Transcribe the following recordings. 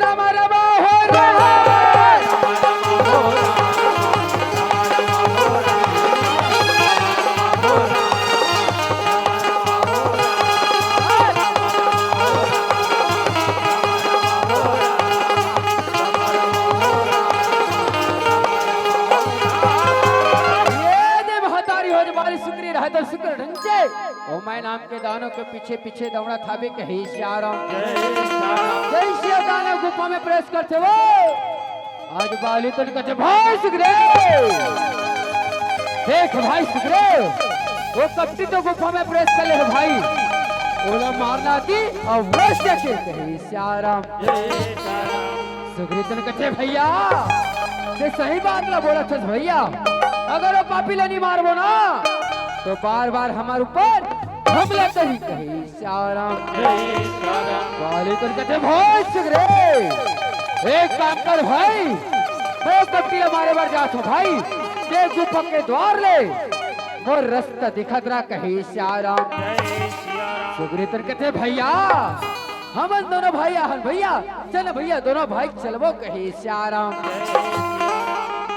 राम राम हो राम शुक्री रहा तो शुक्र ढंग से ओ मैं नाम के दानों के पीछे पीछे दौड़ा था भी कहीं श्याराम जैसे दानों गुफा में प्रेस करते वो आज बाली तो कहते भाई सुखदेव देख भाई सुखदेव वो कपटी तो गुफा में प्रेस कर ले भाई ओला मारना थी और वैसे के कहीं श्याराम सुखदेव कहते भैया ये सही बात ला बोला था भैया अगर वो पापी ले नहीं मारबो ना तो बार बार हमारे ऊपर हमला करी कही श्याराम वाले तो कहते भाई सुखदेव एक काम कर भाई वो कपटी हमारे बार जात हो भाई ये गुफा के द्वार ले वो रास्ता दिखा करा कही श्याराम सुखदेव तो कहते भैया हम दोनों भाई आहन भैया चल भैया दोनों भाई चलबो कही श्याराम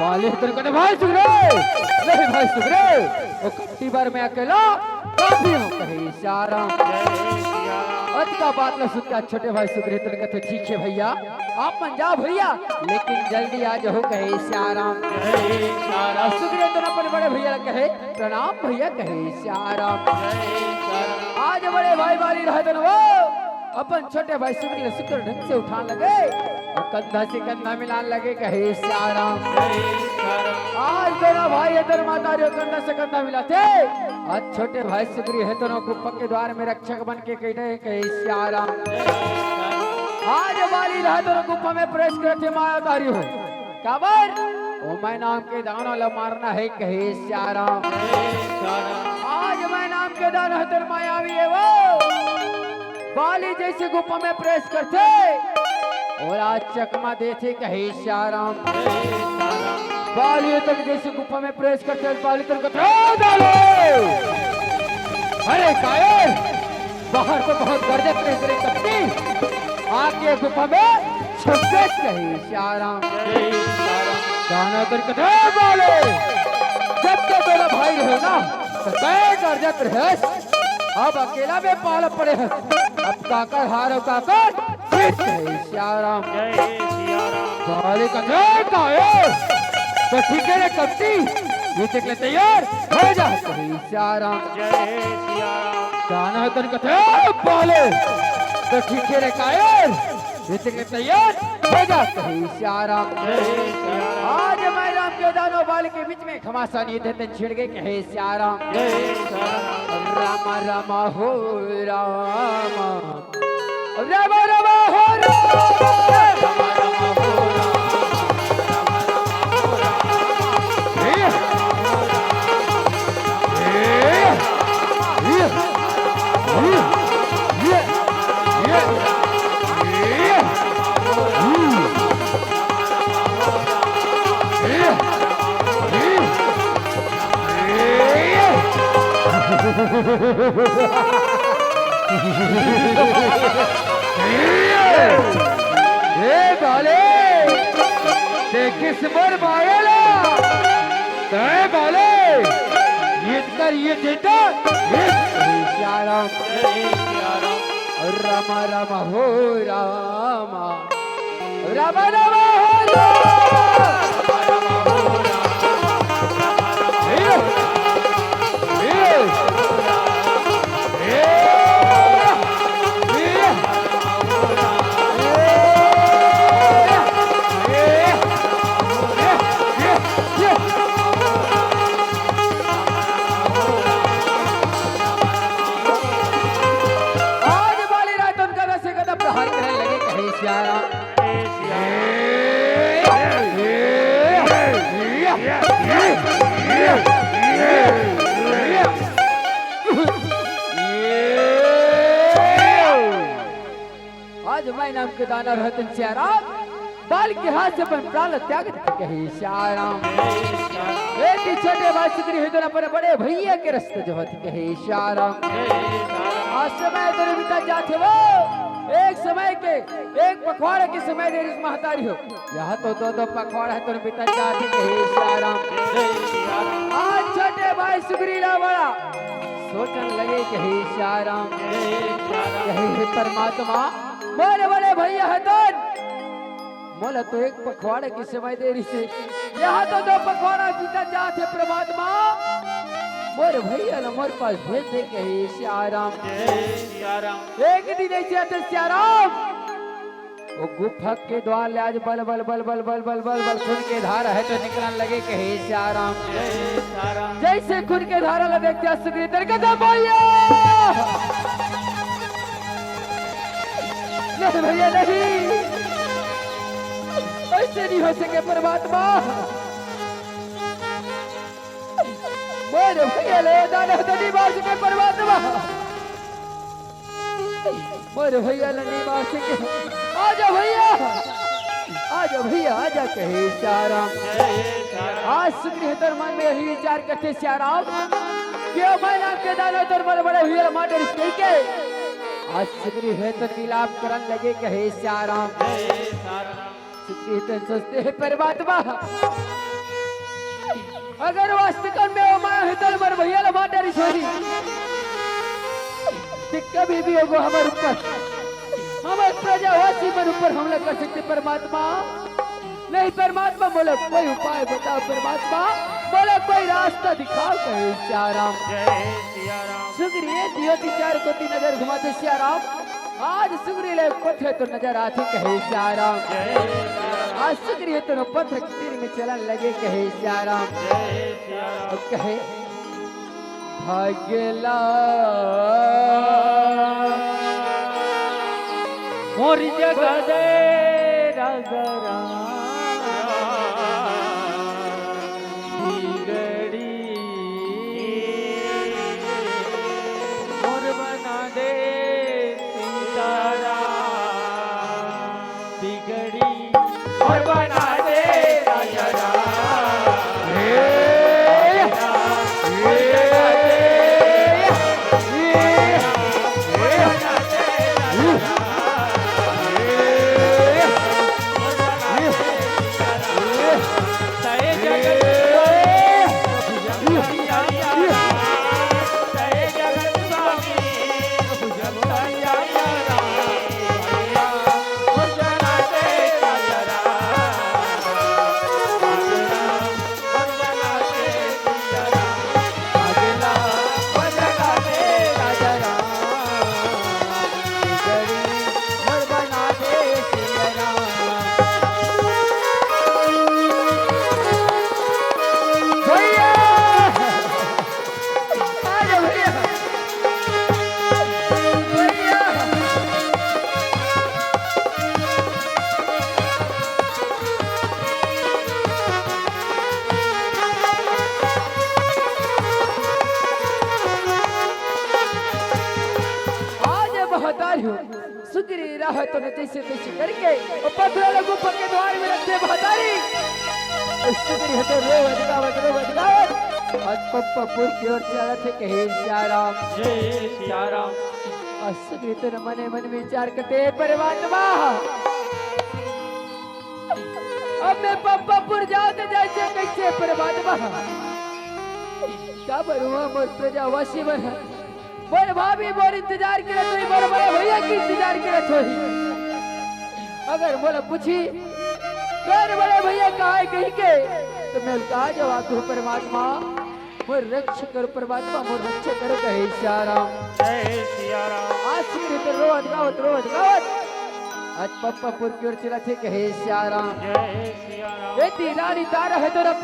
वाले तो कहते भाई सुखदेव नहीं भाई सुखदेव वो कपटी बार में अकेला काफी हो कहे श्याराम अत का बात न सुनता छोटे भाई सुग्रीव कहते ठीक है भैया आप मन जाओ भैया लेकिन जल्दी आ जाओ कहे श्याराम सुग्रीव तो अपन बड़े भैया कहे प्रणाम भैया कहे श्याराम आज बड़े भाई वाली रहते न वो अपन छोटे भाई सुग्रीव शुक्र ढंग से उठान लगे और कंधा से कंधा मिलान लगे कहे श्याराम आज दोनों भाई इधर माता रे कंधा से कंधा मिलाते आज छोटे भाई सुग्रीव है दोनों गुफा के द्वार में रक्षक बन के कहे श्याराम आज वाली रहा दोनों गुफा में प्रवेश करते मायाधारी हो काबर ओ मैं नाम के दानों ला मारना है कहे श्याराम आज मैं नाम के दानों है तेरे मायावी है वो बाली जैसे गुफा में प्रवेश करते और आज चकमा देते कहे श्याराम बाली तक जैसे गुफा में प्रवेश करते बाली तक डालो अरे कायर बाहर तो बहुत गर्दे प्रेस रे कपटी आके गुफा में छुपे कहे श्याराम गाना कर कथा बोले जब तक दोनों भाई रहे ना तो कई गर्जत रहे अब अकेला में पाल पड़े हैं अब काकर हारो काकर कहे श्याराम बाले कथा कायर तो ठीक है रे कपटी ये देखले तैयार हो जा कहे श्याराम गाना कर कथा बोले तो ठीक है रे कायर ये देखले तैयार हो जा कहे श्याराम आज मैं राम के दानों बाल के बीच में घमासान ये देते छिड़ गए कहे श्याराम रामा रामा हो रामा रामा रामा हो रामा बाले किस मोर मारेला तय बाले ये कर ये देता श्याराम रामा रामा हो रामा रामा रामा हो रामा आज मैं नाम के दाना रहते श्याराम बाल के हाथ से अपन प्राण त्याग कहे श्याराम बेटी छोटे भाई सुग्री है पर बड़े भैया के रास्ते जो होती कहे श्याराम आज समय तेरे पिता जाते वो एक समय के एक पखवाड़े के समय दे इस महतारी हो यहाँ तो दो पखवाड़ा है तो पिता जाते कहे सियाराम आज छोटे भाई सुग्रीला बड़ा सोचने लगे कहे सियाराम यही परमात्मा बड़े बड़े भैया है तो मोला तो एक पखवाड़े की समय देरी से यहाँ तो दो पखवाड़ा पिता जाते परमात्मा मोर भैया न मोर पास भेज दे कहे सियाराम एक दिन ऐसे आते सियाराम वो गुफा के द्वार ले आज बल बल बल बल बल बल बल बल खून के धारा है तो निकलने लगे कहे सियाराम जैसे खून के धारा लगे देखते सुग्रीव दरगदा भैया नहीं भैया नहीं ऐसे नहीं हो सके परमात्मा मोरे भैया ले दाना तो नहीं मार सके परमात्मा मोरे भैया ले नहीं मार सके आजा भैया आजा कहे सियाराम आज सुग्रीव तर मन में यही विचार करते सियाराम क्यों मैं नाम के दाना तर बड़े बड़े हुए माटर इसके के आज सुग्रीव है तो विलाप करन लगे कहे सियाराम सुग्रीव तो सोचते हैं परमात्मा अगर वास्तविक में माया है तो मर भैया ला माटर इसोरी कभी भी होगा हमारे ऊपर हमारे प्रजावासी पर ऊपर हमला कर सकते परमात्मा नहीं परमात्मा बोले कोई उपाय बताओ परमात्मा बोले कोई रास्ता दिखाओ कहे सियाराम सुग्रीव दियो चार को तीन नजर घुमाते सियाराम आज सुग्रीव ले पत्थर तो नजर आते कहे सियाराम आज सुग्रीव तो पत्थर की तीर में चलन लगे कहे सियाराम कहे भाग्यला मोर जगह दे रगरा बिगड़ी मोर बना दे सीतारा बिगड़ी मोर बना दे राजरा सुग्रीव रहा तो जैसे तैसे करके और पत्थर गुफा के द्वार में रखते महतारी सुग्रीव तो रोवत आज पप्पापुर की ओर चला थे कहे सियाराम जय सियाराम और सुग्रीव तो मने मन विचार करते परमात्मा अब मैं पप्पापुर जाऊं तो जैसे कैसे परमात्मा क्या बरुआ मोर प्रजावासी बना बोल भाभी बोल इंतजार करे तो बोल बड़े भैया की इंतजार करे थोड़ी अगर बोला पूछी कर बड़े भैया कहाँ है कहीं के तो मैं कहा जवाब दो परमात्मा मोर रक्षा करो परमात्मा मोर रक्षा करो कहे सियाराम जय सियाराम आज सुग्रीव तो रोवत आज पप्पापुर की ओर चला थे कहे सियाराम जय सियाराम ये रानी तारा है तो रब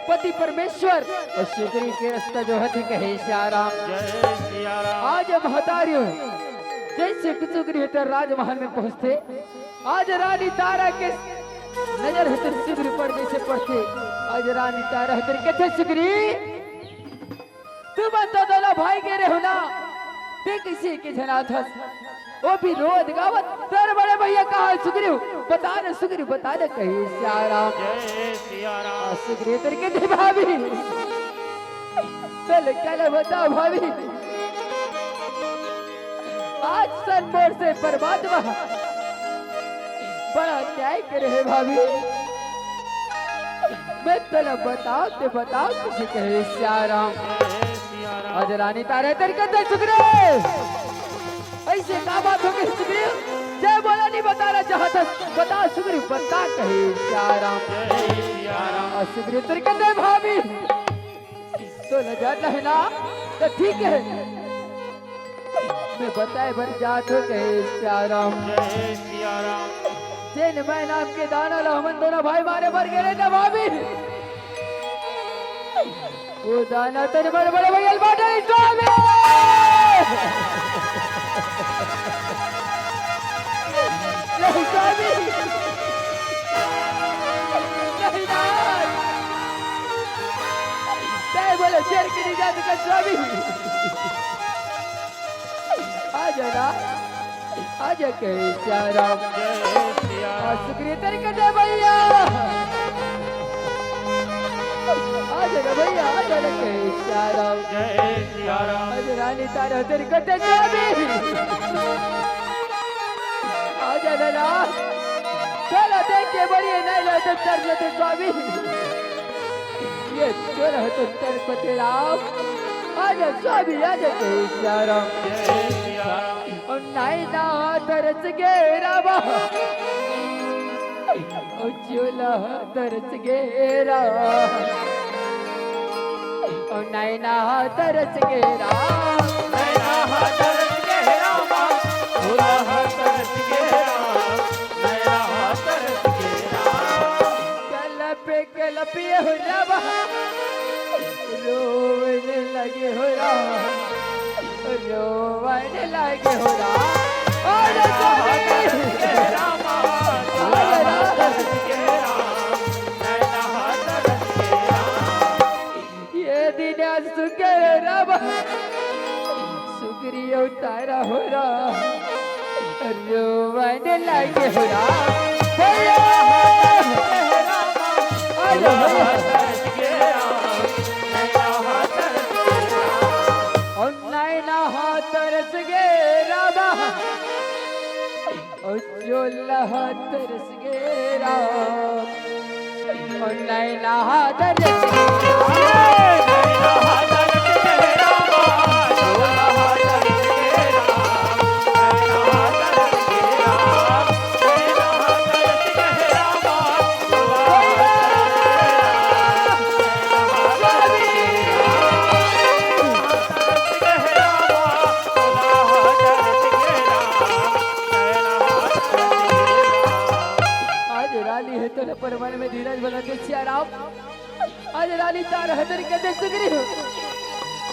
पति परमेश्वर और सुग्रीव के रास्ता जो है कहे सियाराम जय सियाराम आज महतारी हो जैसे सुग्रीव तो राजमहल में पहुंचते आज रानी तारा के नजर है सुग्रीव पर जैसे पड़ते आज रानी तारा है कहते सुग्रीव तुम तो दोनों भाई गिरे हो ना ते किसी के जना था वो भी रोज गावत तेरे बड़े भैया कहा है सुग्रीव बता दे कहीं सियाराम जय सियाराम सुग्रीव तेरे के भाभी चल क्या बता भाभी आज सनमोर से परमात्मा बड़ा न्याय करे है भाभी। मैं तला बताओ किसी कहे श्याराम आज रानी तारे तेरे कहते सुग्रीव ऐसे का बात हो गई सुग्रीव जय बोला नहीं बताना चाहता बता सुग्रीव बता कहे श्याराम सुग्रीव तेरे कहते भाभी तो न जाना है ना तो ठीक है मैं बताए भर जात हो कहे श्याराम जैन मैं नाम के दाना लो हम दोनों भाई मारे मर गए ना भाभी वो दाना तेरे बड़े बड़े भैया बाटे स्वामी नहीं स्वामी नहीं ना बोले शेर की निजात का स्वामी आजा ना आजा कहे श्याराम सुग्रीव तेरे कहते भैया आजा ना भैया आजा ना कहे श्याराम आज रानी तारा तेरे कहते स्वामी आजा ना चलो देख के बढ़िए नहीं रहते चल जाते स्वामी ये चोर है तो तेरे को तेरा आजा स्वामी आजा कहे श्याराम और नहीं ना तरस गेरा चूल्हा तरस गेरा और नहीं ना तरस गेरा कलपे हो रहा रोने लगे हो रहा रोने लगे हो रहा और ये दिन सुगेरा सुग्रीव तारा हो रहा रोने लगे हो रहा तरस गेरा तरस गेरा नैना तरस पर मन में धीरज बनाते श्याराम आज रानी तार हजर कहते सुग्रीव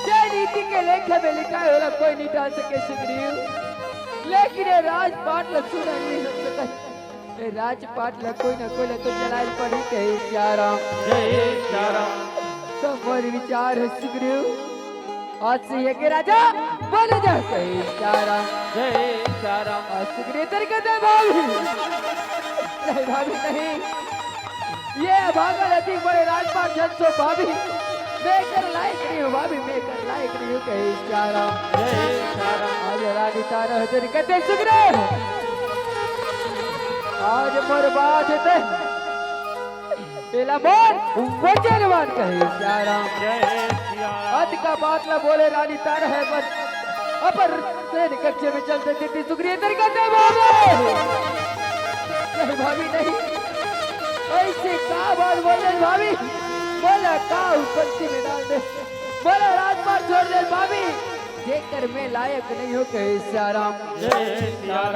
जय नीति के लेखे में लिखा है वाला कोई नहीं डाल सके सुग्रीव लेकिन ये राजपाट ला सुना नहीं हो सकता ये राजपाट ला कोई ना कोई तो जलाल पड़ी कहे श्याराम तुम्हारे विचार है सुग्रीव आज से ये के राजा बोले जा कहे श्याराम सुग्रीव तेरे कहते भाभी नहीं ये भागल अधिक बड़े राजपाट जन सो भाभी मैं कर लायक नहीं हूँ भाभी मैं कर लायक नहीं हूँ कहे श्याराम आज रानी तारा हजर कहते सुग्रीव आज मोर बात है पहला बोल वचनवान कहे श्याराम आज का बात ना बोले रानी तारा है बस अपर सैन कक्षे में चलते थे सुग्रीव तेरे कहते भाभी नहीं ऐसे का बात बोले भाभी बोला का पंक्ति में डाल दे बोला राजपाट छोड़ दे भाभी देखकर मैं लायक नहीं हो कहे श्याराम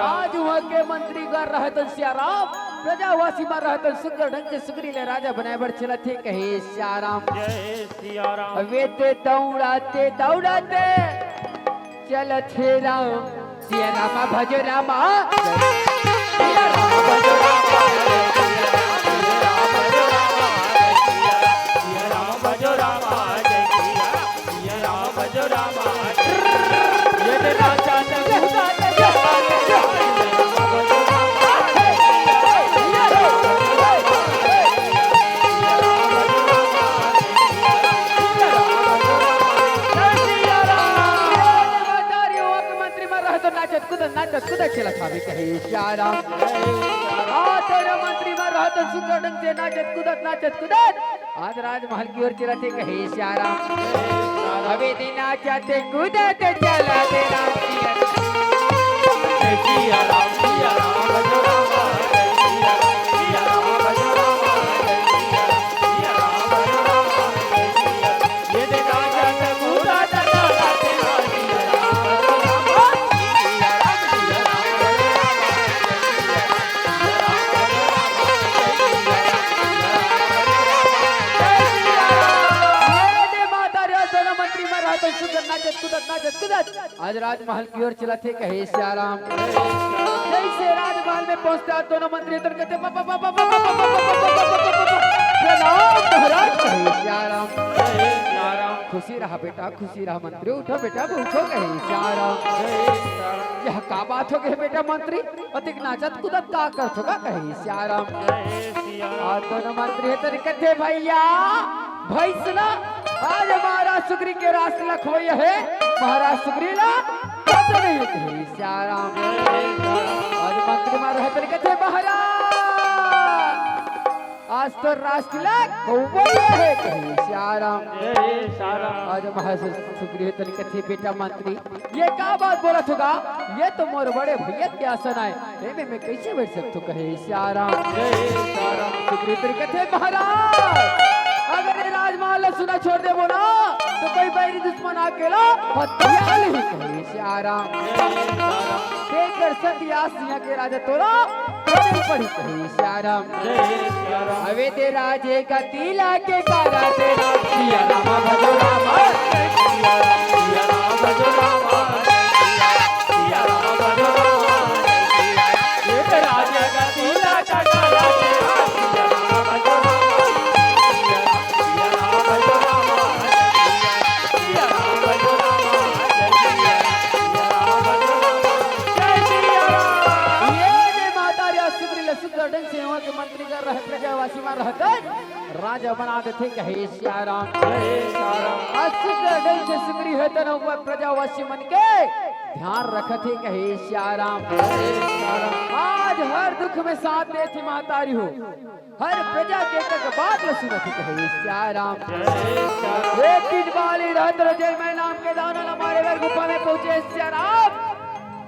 आज वहाँ के मंत्री कर रहे तो श्याराम प्रजावासी मार रहे तो सुंदर ढंग से सुग्रीव ने राजा बनाए बढ़ चला थे कहे श्याराम वे ते दौड़ाते दौड़ाते चल थे राम सिया रामा भज रामा कभी कहे श्याराम। तेरे मंत्री में रहत सुगढ़ से नाचत कूदत आज राजमहल की ओर चलते कहे श्याराम। अबे दिन नाचते कूदत चला तेरा सिया राम भजो राम आज राजमहल की ओर चलते कहे श्याराम। जैसे राजमहल में पहुंचता दोनों मंत्री तो कहते महाराज कहे श्याराम। खुशी रहा बेटा खुशी रहा मंत्री उठो बेटा उठो कहे श्याराम। यह का बात हो गई बेटा मंत्री अधिक नाचत कूदत का करत होगा कहे श्याराम। आज दोनों मंत्री तो कहते भैया भैसना आज महाराज सुग्री के रास्ते लखोई है महाराज सुग्री ला पता नहीं कहे श्याराम। आज मंत्री मार रहते कहते महाराज आज तो रास्ते लखोई है कहे श्याराम। आज महाराज सुग्री तो कहते बेटा मंत्री ये क्या बात बोला होगा ये तो मोर बड़े भैया के आसन आए मैं कैसे बैठ सकता कहे श्याराम। सुग्री तो कहते महाराज अगर ये राजमहल सुना छोड़ दे वो ना तो कोई बैरी दुश्मन अकेला हथियार ही कहे श्याराम। देखकर सतिया सिंह के राजा तोरा पड़ी कहे श्याराम। अवे ते राजे का तिला के कारा तेरा सिया राम भजो राम सिया राम भजो राम सिया राम भजो राम। ये राजे का तिला का कारा तेरा सिया राम भजो राम के मंत्री कर रहे प्रजावासी में रहते राजा बना देते कहे श्याराम। से सुग्री है तो प्रजावासी मन के ध्यान रखते कहे श्याराम। आज हर दुख में साथ देती महतारी हो हर प्रजा के तक बात न सुनती कहे श्याराम। एक दिन वाली रहत जेल में नाम के दाना हमारे घर गुफा में पहुंचे श्याराम।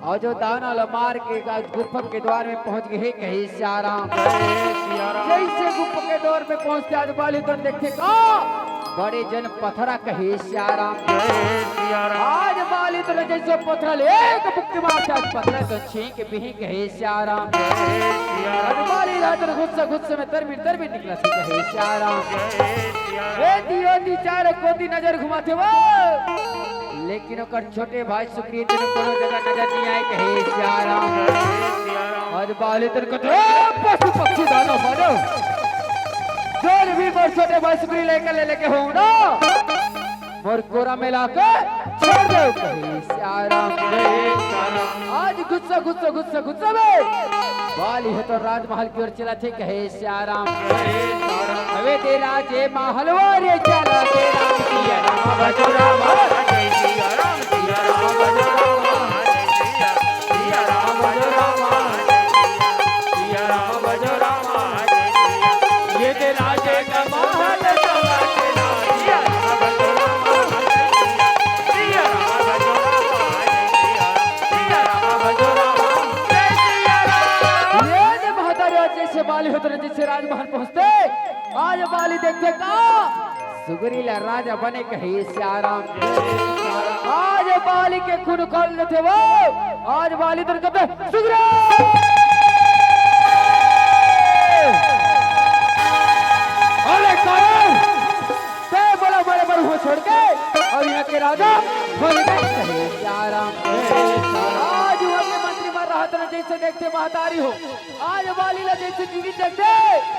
और जो दाना मार के गुफा के द्वार में पहुंच गए कहे श्याराम। जैसे गुफा के द्वार में पहुंचते आज बाली तो देखते का बड़े जन पथरा कहे श्याराम। आज बाली तो जैसे पथरल एक बुक्ति मारता पथरा तो छींक बिही कहे श्याराम। आज बाली रात गुस्से में तरबीर निकला थी कहे श्याराम। चार कोती नजर घुमाते वो लेकिन ओकर छोटे भाई सुग्रीव को कोनो जगह नजर नहीं आए कहे श्याराम। आज बाली तर को पशु पक्षी दानो मारो जोर भी मोर छोटे भाई सुग्रीव लेके हो ना मोर कोरा में लाके छोड़ दो कहे श्याराम। आज गुस्सा में बाली है तो राजमहल की ओर चला थे कहे श्याराम। अबे तेरा जे महल वारे चला तेरा सिया राम भजो राम सिया राम भजो राम सिया राम भजो राम सिया राम भजो राम। ये तेरा जे का महल चला तेरा सिया राम भजो राम सिया राम भजो राम सिया राम भजो राम। ये महतारी जैसे बाली होते ना जैसे राजमहल पहुंचते आज बाली देखते का सुग्रीला राजा बने कहे श्याराम। आज बाली के खून खोल रहे थे वो आज बाली तो कहते सुग्री अरे कौन ते बोला बड़े बड़े हो छोड़ के और यहाँ के राजा बोल गए कहे श्याराम। आज वहाँ के मंत्री मर रहा था जैसे देखते महतारी हो आज बाली ला जैसे जीवित देखते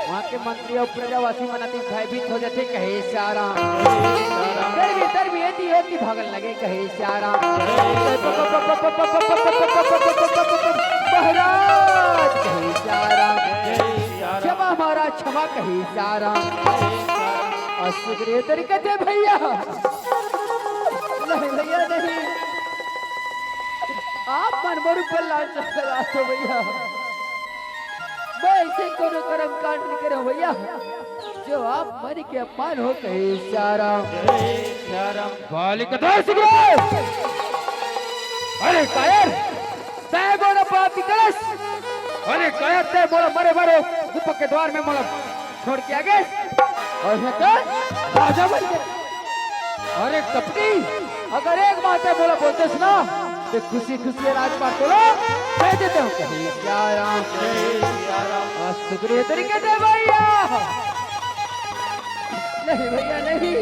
वहाँ के मंत्री और प्रजावासी मनाती भयभीत हो जाते कहे श्याराम। तरबी एती भागन लगे कहे श्याराम। महाराज कहे श्याराम क्षमा महाराज क्षमा कहे श्याराम। और सुग्रीव तरीके थे भैया नहीं भैया नहीं आप मन मोर पर लांच लगा दो भैया। मैं ऐसे कोनो कर्म कांड नहीं करे भैया जो आप मन के अपमान हो कहे श्याराम। बालिक दोष अरे कायर तय बोला पापी कलश। अरे कायर तय बोला मरे मरे गुफा के द्वार में मोला छोड़ के आगे और मैं तो राजा बन गया। अरे कपटी अगर एक बात है बोला बोलते सुना तो खुशी खुशी राजपाट बोलो कह देते हूँ कहीं श्याराम शुक्रिया तरीके से भैया। नहीं भैया नहीं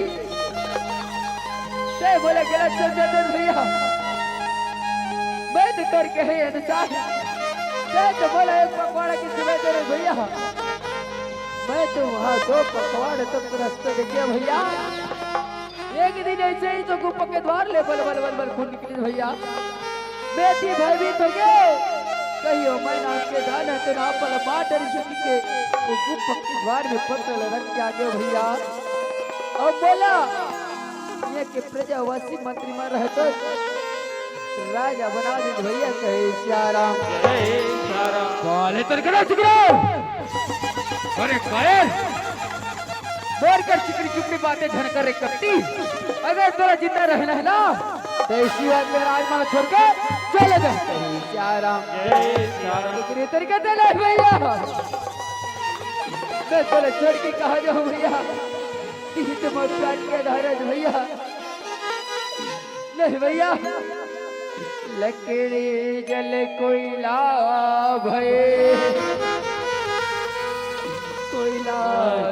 ते बोले गलत चल जाते भैया। मैं तो तोड़ के है अनुसार ते तो बोला एक पकवाड़ा की सुबह दे रहे भैया। मैं तो वहाँ 2 पकवाड़े तक रास्ते देखिए भैया। एक दिन ऐसे ही तो गुफा के द्वार ले बल बल बल बल खून निकली भैया। बेटी भयभीत हो गए कहियो मैं नाम के दाना तो ना पल बाटर सुखी के वो गुफा के द्वार में पत्थर रख के आगे भैया। और बोला ये के प्रजावासी मंत्री में रहते राजा बना दे भैया कहे श्याराम। बोले तरकड़ा चिकरा अरे कायर बोल कर चिकनी चुपड़ी बातें झन कर रे कपटी। अगर तोरा जिंदा रहना है ना तो इसी बात में राजमाल छोड़ के चले जा श्याराम। चिकनी तरीके से ले भैया मैं तोरे छोड़ के कहा जाऊं भैया। तीन मत काट के धरज भैया। नहीं भैया लकड़ी जल कोयला भय कोयला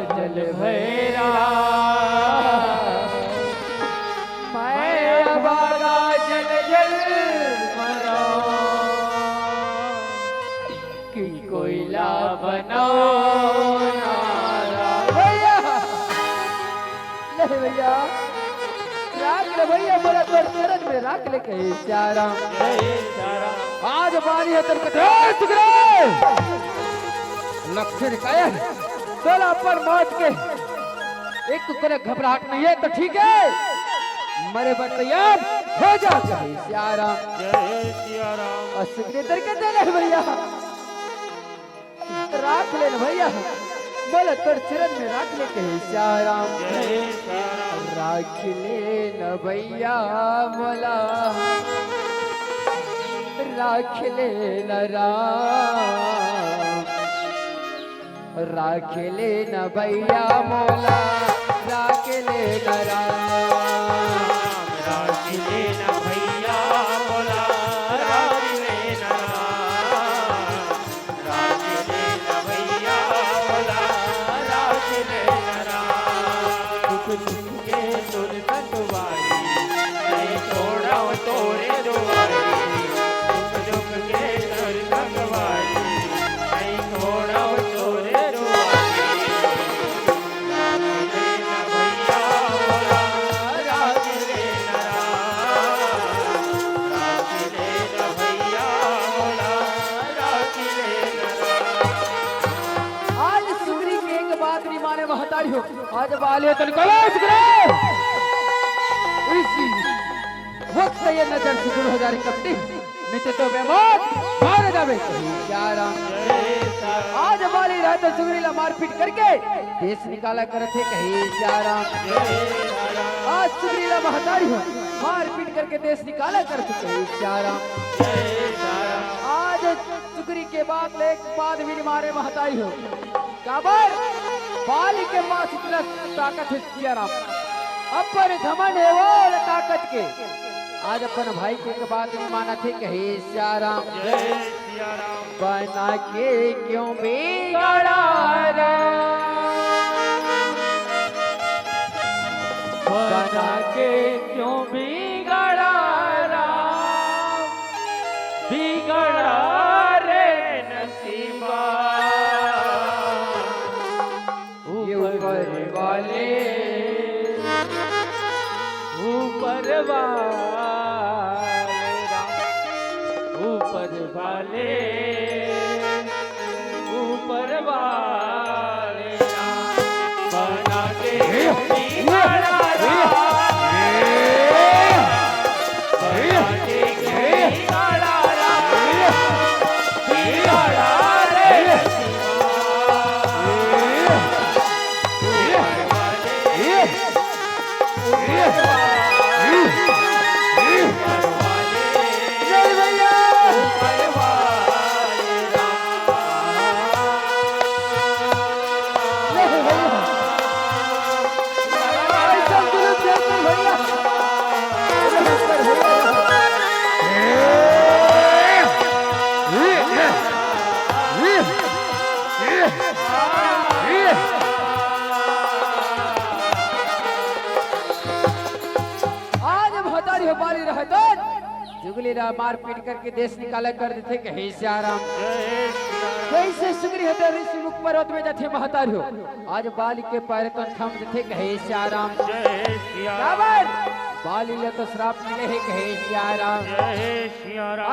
जल भैरा मैं अबागा जल जल मरा कि कोयला बनाओ भैया। नहीं भैया राख ले भैया बोला तो चरण में राख ले कहे श्याराम। आज बारी है तेरे को लक्ष्य कायर तोला पर मौत के एक करे घबराहट नहीं है तो ठीक है मरे पर तैयार हो जा कहे श्याराम। असुखी तरीके से ले भैया राख ले भैया बोले तोर चरण में राख ले कहे श्याराम। राख ले न भैया मोला राख ले न राम। राख ले न भैया मोला राख ले न राम। राख ले न भैया मोला राख ले न राम। राख ले न भैया मोला राख ले न राम। दुख के तुर संगवारी मैं छोड़ा तोरे दुआरी। दुख के तुर संगवारी मैं छोड़ा तोरे आज बाले तन कलाश करे इसी वक्त ये नजर से दूर हो जा रही कपटी नहीं तो बेमौत मारे जावे श्याराम। आज बाली रहते सुगरीला मारपीट करके देश निकाला करे थे कही श्याराम। आज सुगरीला महतारी हो मारपीट करके देश निकाला करे थे कही श्याराम। आज सुगरी के बाद भी मारे महतारी हो काबर बाली के पास इतना ताकत है श्याराम। अपन घमंड है वो ताकत के आज अपन भाई के बात नहीं माना थे कहे श्याराम। बना के क्यों बिगड़ा बना के क्यों बिगड़ा बिगड़ा रे नसीबा। ऊपर वाले ऊपर वाले ऊपर वाले बना के बिगड़ा बना के बिगड़ा आज महतारी हो बाली रहे तो जुगली रा मार पीट करके देश निकाले कर देते कहे श्याराम कैसे सुगरी होते ऋषि मुख पर्वत में जाते महतारी हो आज बाली के पैर को थम देते कहे श्याराम बाली ले तो श्राप मिले है कहे श्याराम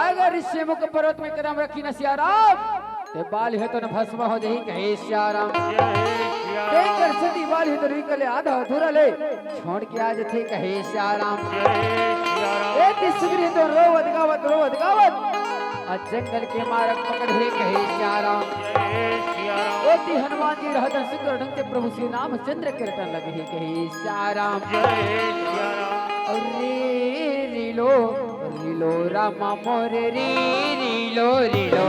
अगर ऋषि मुख पर्वत में कदम रखी न श्याराम ते बाली है तो न भस्म हो जाही कहे श्याराम देखकर सती बाली है तो निकले आधा अधूरा ले छोड़ के आज थे कहे श्याराम एक सुगरी तो रोवत गावत आज जंगल के मारक पकड़ है कहे श्याराम ओती हनुमान जी रहत शुक्र ढंग से प्रभु श्री रामचंद्र के रटन लगे है कहे श्याराम रीलो रीलो रामा मोरे रीलो रीलो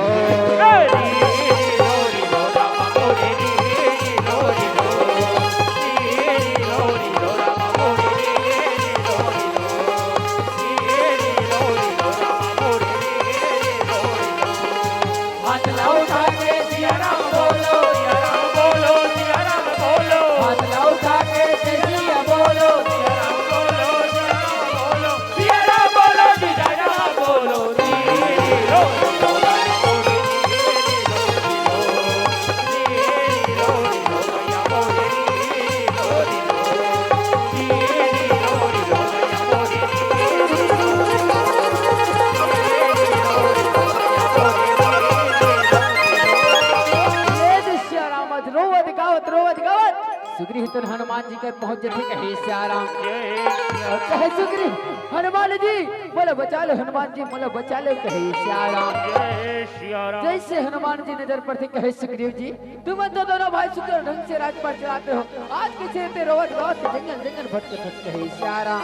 सुग्री तो हनुमान जी के पहुंच जाते कहे श्याराम कहे सुग्री हनुमान जी बोलो बचा लो हनुमान जी बोलो बचा लो कहे श्याराम जैसे हनुमान जी नजर पड़ते कहे सुग्रीव जी तुम तो दोनों भाई शुक्र ढंग से राजपाट चलाते हो आज किसे ते रोवत गावत जंगल जंगल भटकते कहे श्याराम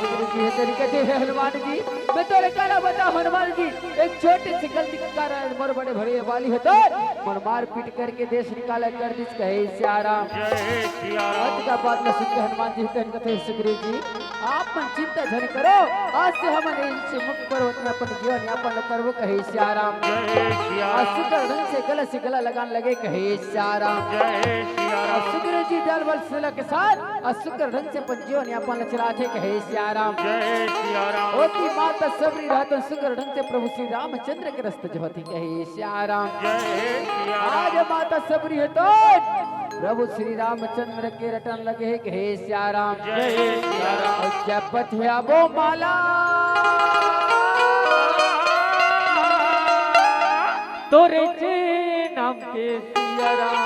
सुग्रीव जी तेरी कहते हैं हनुमान जी मैं तो काला बता हनुमान जी एक छोटी सी गलती के कारण मोर बड़े भरे वाली है तो मन मार पीट करके देश निकाला कर दिस कहे श्याराम आज का बात न सुनकर हनुमान जी कहन कथे सुग्रीव जी आप मन चिंता धन करो आज से हम इनसे मुक्त पर्वत में अपन जीवन यापन करबो कहे श्याराम आज शुक्र ढंग से गला लगाने लगे कहे श्याराम सुग्रीव जी दल बल सेना के साथ आज शुक्र ढंग से अपन जीवन यापन चलाते कहे श्याराम होती माता सबरी रहत शुक्र ढंग से प्रभु श्री रामचंद्र के रास्ते जो होती कहे श्याराम आज माता सबरी है तो प्रभु श्री रामचंद्र के रटन लगे है कहे श्याराम जपत है वो माला तोरे जे नाम के सियाराम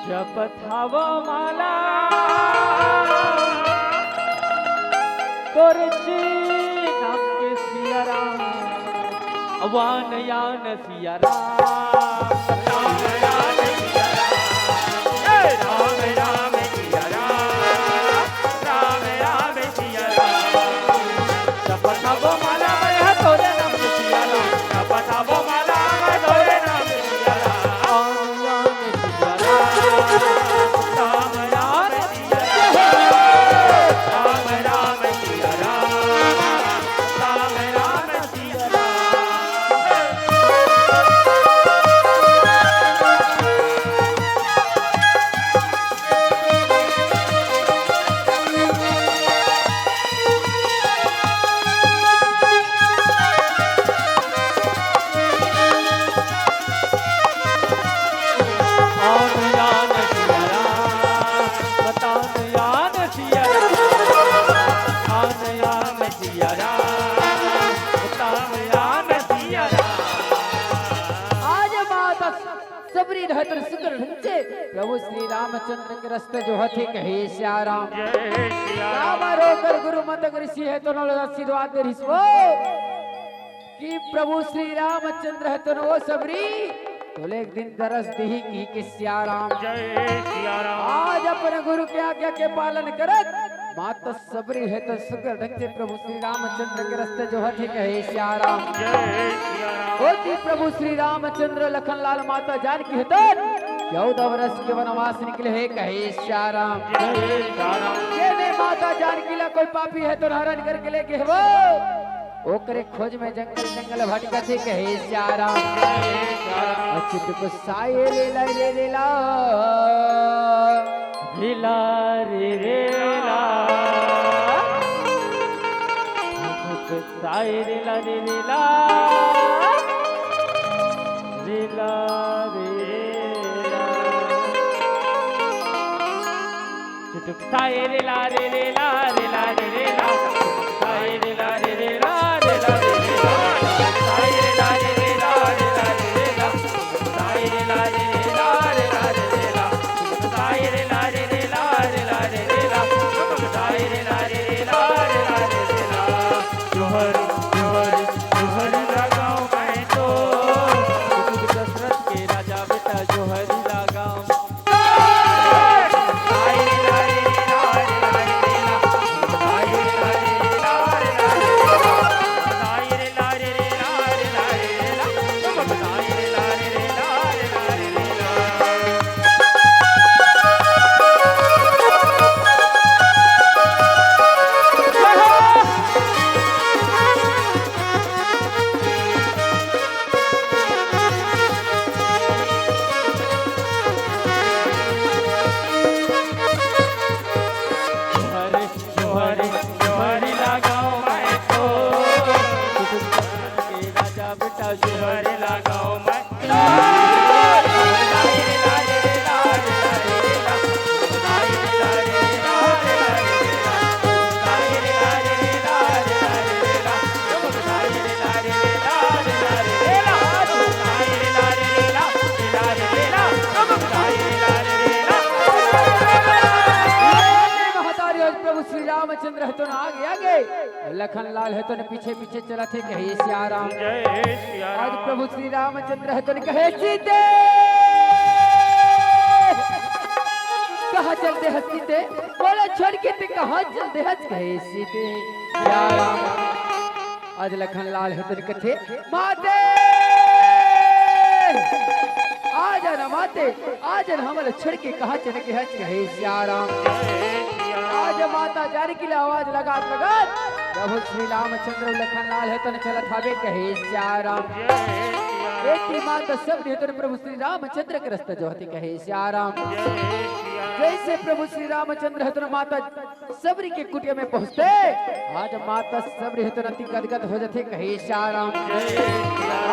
जपत हवा माला तोरे जे नाम के सियाराम अवान यान सियाराम राम राम प्रभु श्री रामचंद्र के रास्ते जो हथे कहे श्याराम बारो कर गुरु मत ऋषि है तो न आशीर्वाद दे ऋषि कि प्रभु श्री रामचंद्र है तो वो सबरी तो एक दिन दरस दी की कि श्याराम आज अपने गुरु के आज्ञा के पालन करत माता सबरी है तो शुक्र ढंग से प्रभु श्री रामचंद्र के रास्ते जो हथे कहे श्याराम होती प्रभु श्री रामचंद्र लखन लाल माता जानकी है तो 14 वर्ष के वनवास निकले है कहे श्याराम ये माता जानकी ला कोई पापी है तो हरण करके लेके वो ओकरे खोज में जंगल जंगल भटका थे कहे श्याराम अच्युत को साये रे ला रे रे ला लीला रे रे ला साई रे ला रे रे ला लीला रे ला चुटुक साई रे ला रे रे ला रे ला रे रे ला साई रे ला रे रे ला रे ला रे रे ला साई रे ला रे रे ला रे ला रे रे ला साई रे ला रे रे ला रे ला रे रे ला साई रे ला रे रे ला रे ला रे रे ला साई रे ला रे रे ला रे ला रे रे ला जोहर जोहर जोहर लगाओ मैं तो दशरथ के राजा बेटा जोहर लगाओ साई रे ला रे रे ला रे ला रे रे ला साई रे ला रे रे ला रे ला रे रे ला साई रे ला रे रे ला रे ला रे रे ला साई रे ला रे रे ला रे ला रे रे ला जोहर जोहर लगाओ मैं तो के राजा बेटा जोहर लगाओ मैं प्रभु श्री रामचंद्र है तो आगे आगे लखन लाल है तो पीछे पीछे चला थे कहे श्याराम आज प्रभु श्री रामचंद्र है तो कहे सीते कहाँ चलते हैं सीते बोले छोड़ के ते कहाँ चलते हैं कहे सीते श्याराम आज लखन लाल है तो कथे माते आज न माते आज न हमल छोड़ के कहाँ चले के हज कहे श्याराम आज माता जानकी आवाज लगात लगात प्रभु श्री रामचंद्र लखन लाल है तन चलत हवे कहे श्याराम बेटी माता सब ने तो प्रभु श्री रामचंद्र के रास्ते जो हती कहे श्याराम जैसे प्रभु श्री रामचंद्र है तो माता सबरी के कुटिया में पहुंचते आज माता सबरी है तो अति गदगद हो जाते कहे श्याराम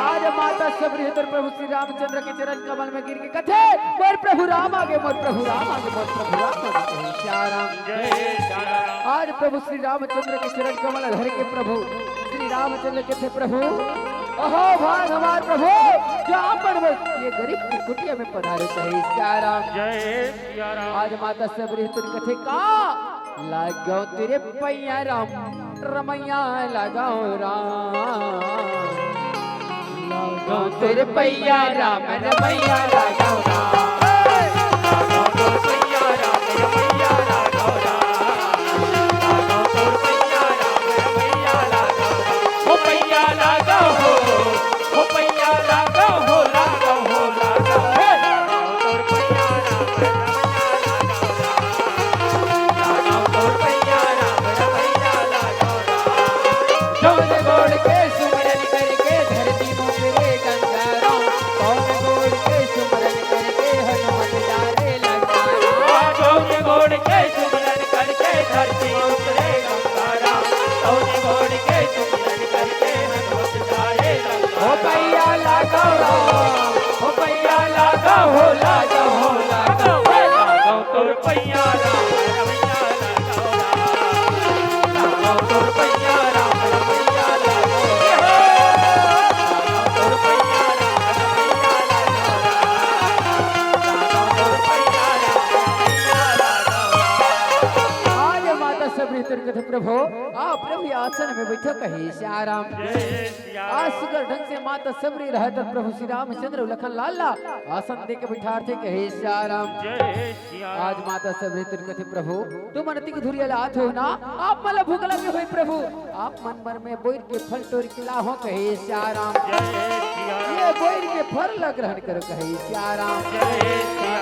आज माता सबरी है तो प्रभु श्री रामचंद्र के चरण कमल में गिर के कथे मोर प्रभु राम आगे मोर प्रभु राम आगे मोर प्रभु राम आगे कहे श्याराम आज प्रभु श्री रामचंद्र के चरण कमल धर के प्रभु श्री रामचंद्र के थे प्रभु अहो भाग हमार प्रभु जो पर ये गरीब की कुटिया में पधारे कहे श्याराम आज माता सबरी तुम कथे का लगाओ तेरे पैया राम रमैया लगाओ राम लगाओ तेरे पैया राम रमैया लगाओ राम लगाओ तेरे पैया राम रमैया लगाओ राम लगाओ तेरे पैया राम रमैया लगाओ हो पैया लगाओ हो पैया लगाओ हो लगाओ हो लगाओ कौन गोड़ के सुमरन करके धरती मोरे गंगाराम कौन गोड़ के सुमरन करके हनुमत डारे लंकाराम कौन गोड़ के सुमरन करके धरती मोरे गंगाराम कौन गोड़ के सुमरन करके हनुमत डारे लंकाराम हो पैया लगाओ राम हो पैया लगाओ हो लगाओ हो लगाओ लगाओ तोर पैया राम रमैया लगाओ राम लगाओ तोर पैया राम प्रभु आप प्रभु आसन में बैठो कहे श्याराम आज सुगर ढंग से माता सबरी रहत प्रभु श्री रामचंद्र लखन लाला आसन दे के बैठा थे कहे श्याराम आज माता सबरी कथे प्रभु तुम अनति की धुरिया लात हो ना आप मल भूख लगे हुई प्रभु आप मन भर में बोर के फल तोड़ के लाहो कहे श्याराम ये बोर के फल लग ग्रहण करो कहे श्याराम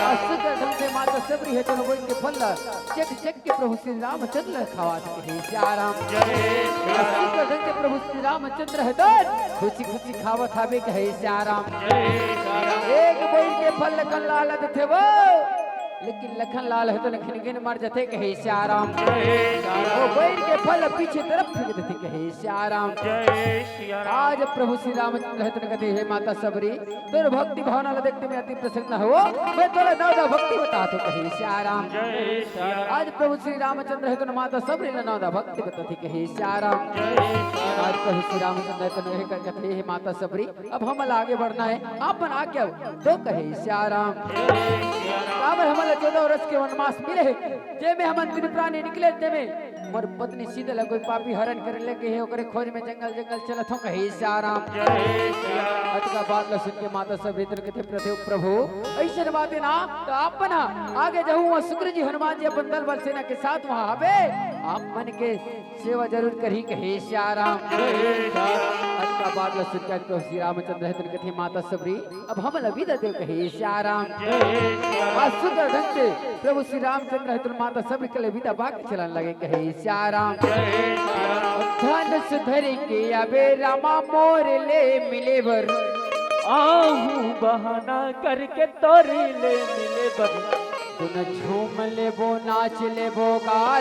आज सुगर ढंग से माता सबरी है तो बोर के फल चक चक के प्रभु श्री रामचंद्र खावा कहे श्याराम सुंदर ढंग से प्रभु श्री रामचंद्र है खुशी खुशी खावत हवे कहे श्याराम एक बोल के फल लखन लाल थे वो लेकिन लखन लाल है तो लखन गिन मर जाते कहे श्याराम वो बैल के फल पीछे तरफ फेंक देते कहे श्याराम आज प्रभु श्री रामचंद्र है तो कहते हे माता सबरी तोर भक्ति भावना देखते में अति प्रसन्न हो मैं तोला नौदा भक्ति बता तो कहे श्याराम आज प्रभु श्री रामचंद्र है तो माता सबरी ने नौदा भक्ति बताती कहे श्याराम आज प्रभु श्री रामचंद्र है तो कहते हे माता सबरी अब हम आगे बढ़ना है अपन आज्ञा तो कहे श्याराम हम 14 वर्ष के वनवास मिले जे में हम तीन प्राणी निकले ते में मोर पत्नी सीधे कोई पापी हरण करे लगे है ओकरे खोज में जंगल जंगल चलत हो कहे श्याराम अतका बात ल सुन के माता सब भीतर के थे प्रभु ऐसे बात ना तो अपना आगे जाऊं शुक्र जी हनुमान जी अपन दल बल सेना के साथ वहां आवे आप मन के सेवा जरूर करी कहे श्याराम अतका बात ल सुन के तो श्री रामचंद्र है तन के माता सबरी अब हम लविदा देव कहे श्याराम आज सुंदर ढंग से प्रभु श्री रामचंद्र है माता सब के लिए विदा बाकी चलाने लगे कहे श्याराम धन सुधर के अबे रामा मोर ले मिले बर आहू बहाना करके तोरी ले मिले बर तुन झूम ले वो नाच ले वो गा